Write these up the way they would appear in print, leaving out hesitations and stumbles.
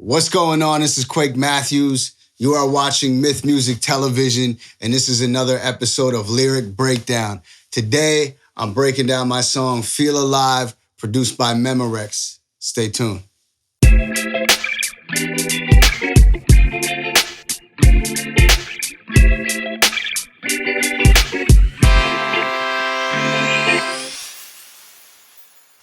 What's going on? This is Quake Matthews. You are watching Myth Music Television, and this is another episode of Lyric Breakdown. Today, I'm breaking down my song Feel Alive, produced by Memorex. Stay tuned.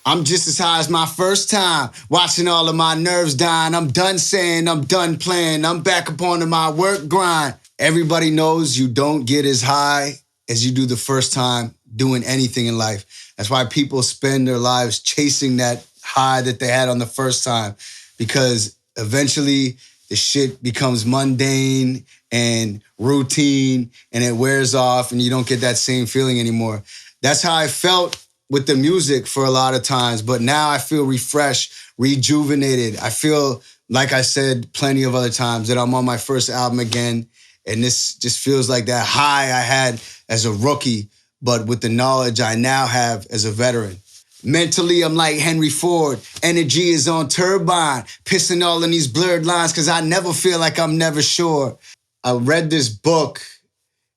I'm just as high as my first time, watching all of my nerves dying. I'm done saying, I'm done playing. I'm back upon my work grind. Everybody knows you don't get as high as you do the first time doing anything in life. That's why people spend their lives chasing that high that they had on the first time, because eventually the shit becomes mundane and routine and it wears off and you don't get that same feeling anymore. That's how I felt with the music for a lot of times, but now I feel refreshed, rejuvenated. I feel, like I said plenty of other times, that I'm on my first album again, and this just feels like that high I had as a rookie, but with the knowledge I now have as a veteran. Mentally, I'm like Henry Ford. Energy is on turbine, pissing all in these blurred lines because I never feel like I'm never sure. I read this book.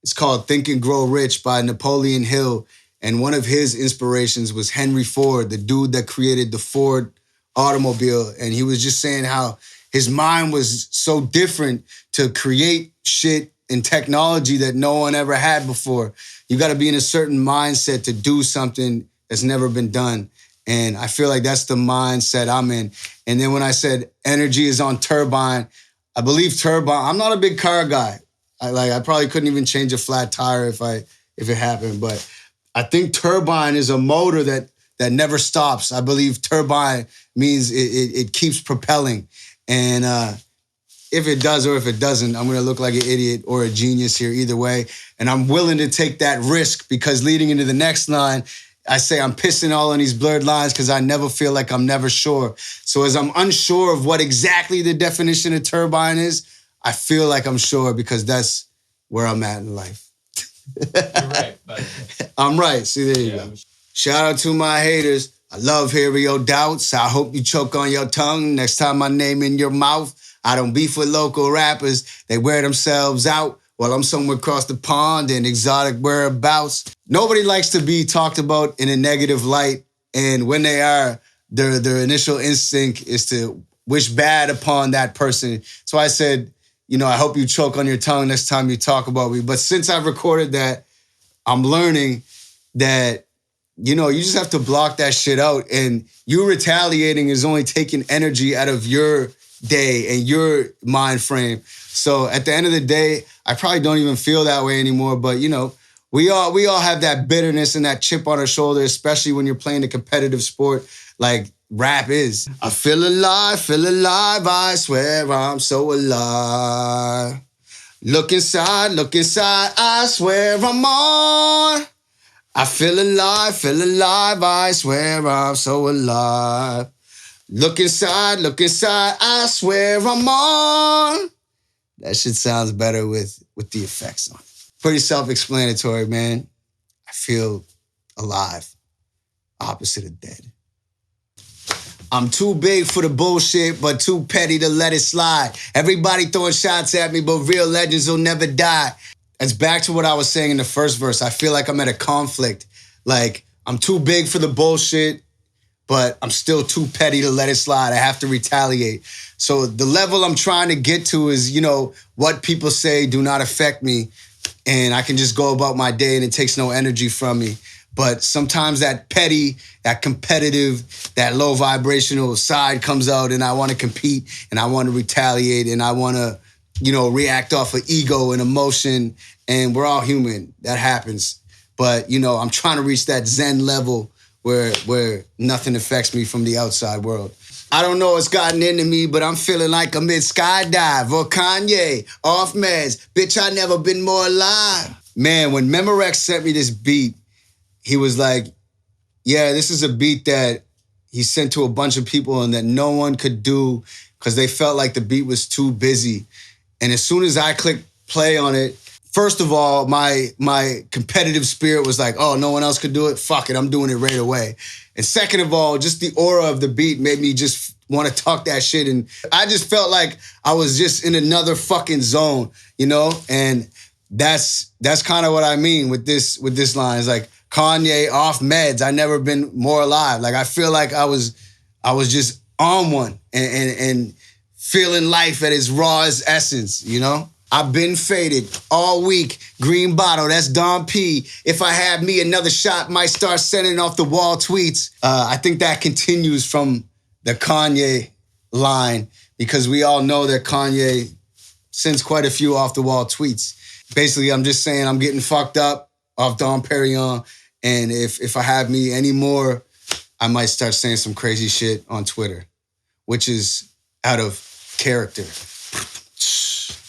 It's called Think and Grow Rich by Napoleon Hill. And one of his inspirations was Henry Ford, the dude that created the Ford automobile. And he was just saying how his mind was so different to create shit and technology that no one ever had before. You got to be in a certain mindset to do something that's never been done. And I feel like that's the mindset I'm in. And then when I said energy is on turbine, I believe turbine. I'm not a big car guy. I probably couldn't even change a flat tire if it happened, but I think turbine is a motor that never stops. I believe turbine means it keeps propelling. And if it does or if it doesn't, I'm going to look like an idiot or a genius here either way. And I'm willing to take that risk, because leading into the next line, I say I'm pissing all on these blurred lines because I never feel like I'm never sure. So as I'm unsure of what exactly the definition of turbine is, I feel like I'm sure, because that's where I'm at in life. You're right, but I'm right. See, there you go. Shout out to my haters. I love hearing your doubts. I hope you choke on your tongue next time my name in your mouth. I don't beef with local rappers. They wear themselves out while I'm somewhere across the pond in exotic whereabouts. Nobody likes to be talked about in a negative light. And when they are, their initial instinct is to wish bad upon that person. So I said, I hope you choke on your tongue next time you talk about me. But since I've recorded that, I'm learning that, you just have to block that shit out. And you retaliating is only taking energy out of your day and your mind frame. So at the end of the day, I probably don't even feel that way anymore. But, we all have that bitterness and that chip on our shoulder, especially when you're playing a competitive sport like rap is. I feel alive, I swear I'm so alive. Look inside, I swear I'm on. I feel alive, I swear I'm so alive. Look inside, I swear I'm on. That shit sounds better with the effects on it. Pretty self-explanatory, man. I feel alive, opposite of dead. I'm too big for the bullshit, but too petty to let it slide. Everybody throwing shots at me, but real legends will never die. That's back to what I was saying in the first verse. I feel like I'm at a conflict. Like, I'm too big for the bullshit, but I'm still too petty to let it slide. I have to retaliate. So the level I'm trying to get to is, what people say do not affect me, and I can just go about my day and it takes no energy from me. But sometimes that petty, that competitive, that low vibrational side comes out, and I want to compete and I want to retaliate and I want to, react off of ego and emotion. And we're all human. That happens. But, I'm trying to reach that Zen level where nothing affects me from the outside world. I don't know what's gotten into me, but I'm feeling like I'm in skydive or Kanye, off meds. Bitch, I never been more alive. Man, when Memorex sent me this beat, he was like, yeah, this is a beat that he sent to a bunch of people and that no one could do because they felt like the beat was too busy. And as soon as I clicked play on it, first of all, my competitive spirit was like, oh, no one else could do it? Fuck it, I'm doing it right away. And second of all, just the aura of the beat made me just want to talk that shit. And I just felt like I was just in another fucking zone, you know? And that's kind of what I mean with this line. It's like, Kanye off meds, I never been more alive. Like, I feel like I was just on one and feeling life at its rawest essence, you know? I've been faded all week. Green bottle, that's Don P. If I had me another shot, might start sending off the wall tweets. I think that continues from the Kanye line, because we all know that Kanye sends quite a few off the wall tweets. Basically, I'm just saying I'm getting fucked up off Dom Perignon, and if I have me anymore, I might start saying some crazy shit on Twitter, which is out of character.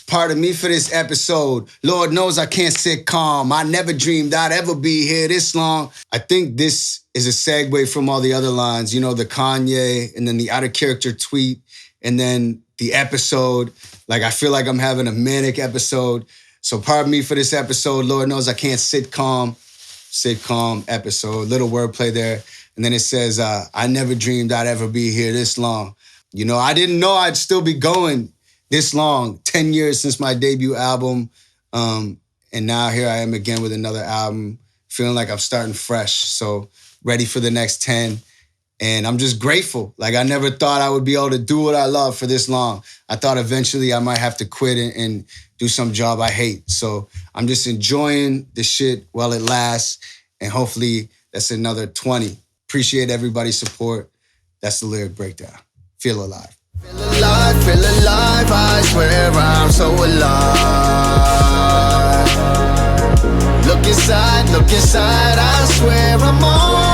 Pardon me for this episode. Lord knows I can't sit calm. I never dreamed I'd ever be here this long. I think this is a segue from all the other lines, you know, the Kanye and then the out of character tweet and then the episode. Like, I feel like I'm having a manic episode. So pardon me for this episode. Lord knows I can't sit calm. Sitcom episode, little wordplay there. And then it says, I never dreamed I'd ever be here this long. You know, I didn't know I'd still be going this long, 10 years since my debut album. And now here I am again with another album, feeling like I'm starting fresh. So ready for the next 10. And I'm just grateful. Like, I never thought I would be able to do what I love for this long. I thought eventually I might have to quit and do some job I hate. So I'm just enjoying the shit while it lasts. And hopefully that's another 20. Appreciate everybody's support. That's the lyric breakdown. Feel alive. Feel alive, I swear I'm so alive. Look inside, I swear I'm on.